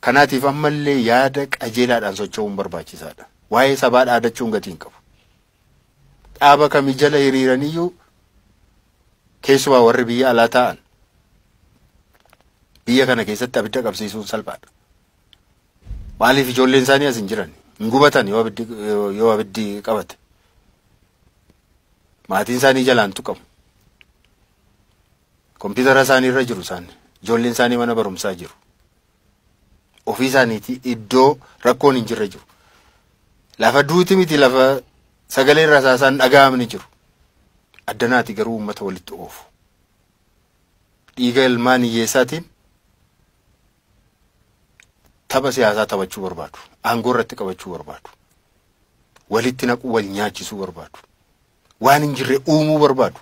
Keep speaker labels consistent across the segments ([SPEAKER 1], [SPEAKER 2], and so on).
[SPEAKER 1] Kanaatiif ammallee yaada qajeelaadhaan socho'uun barbaachisaadha. Waa'ee sabaa dhaadachuun gatiin qabu. Dhaaba kamii jala hiriiraniyyuu keessumaa warri biyya alaa ta'an biyya kana keessatti abidda qabsiisuun salphaadha. Maaliif ijoolleen isaanii as hin jiran? Hin gubatan yoo abiddi qabate. Maatiin isaanii jalaan tuqamu. Kompiitara isaanii irra jiru isaan. Ijoolleen isaanii mana barumsaa jiru. Ofii isaaniiti iddoo rakkoon hin jirre jiru. Lafa duuti miti lafa sagaleen rasaasaan dhaga'amni jiru. Addanaati garuu uummata walitti oofu. Dhiiga ilmaan hiyyeessaatiin tapha siyaasaa taphachuu barbaadu. Aangoo irratti qabachuu barbaadu. Walitti naquu wal nyaachisuu barbaadu. Waan hin jirre uumuu barbaadu.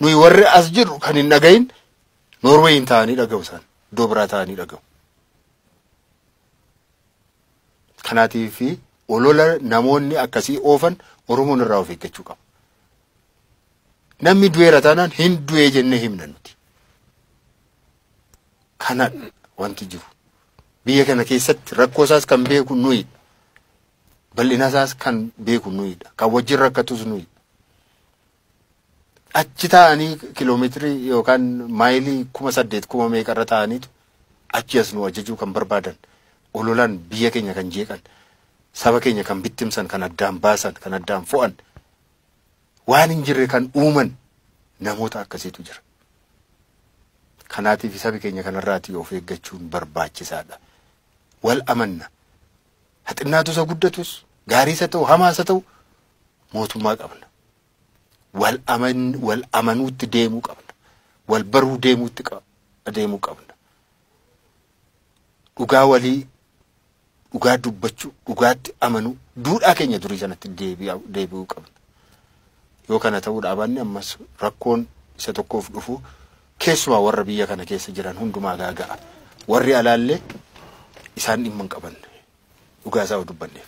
[SPEAKER 1] Nuyi warri as jiru kan hin dhagayin Noorweeyin ta'anii dhaga'u isaan. Iddoo biraa ta'anii dhaga'u. Kanaatiif olola namoonni akkasii oofan Oromoon irraa of eeggachuu qaba. Namni du'eera taanaan hin du'ee jennee himna nuti. Kana wanti jiru. Biyya kana keessatti rakkoo isaas kan beeku nuyi. Bal'ina isaas kan beeku nuyidha. Kan wajjin rakkatus nuyi. Achi ta'anii kiiloomeetirii yookaan maayilii 8,000 meeqarra ta'aniitu achi as nu ajajuu kan barbaadan. Ololaan biyya keenya kan jeeqan. Saba keenya kan bittimsan, kan addaan baasan, kan addaan fo'an. Waan hin jirre kan uuman namoota akkasiitu jira. Kanaatiif sabi keenya kanarraatii of eeggachuun barbaachisaadha. Wal amanna. Haxinnaatu isa guddatus, gaarii isa ta'u, hamaa isa ta'u, mootummaa qabna. Wal amanuutti deemuu qabna. Wal baruu deemuu qabna. Dhugaa walii, dhugaa dubbachuu, dhugaatti amanuu, duudhaa keenya durii sanatti deebi'uu qabna. Yoo kana ta'uu dhaabanne ammas rakkoon isa tokkoof dhufu keessumaa warra biyya kana keessa jiran hundumaa gaaga'a. Warri alaallee isaan dhimma hin qabanne. Dhugaa isaa dubbanneef.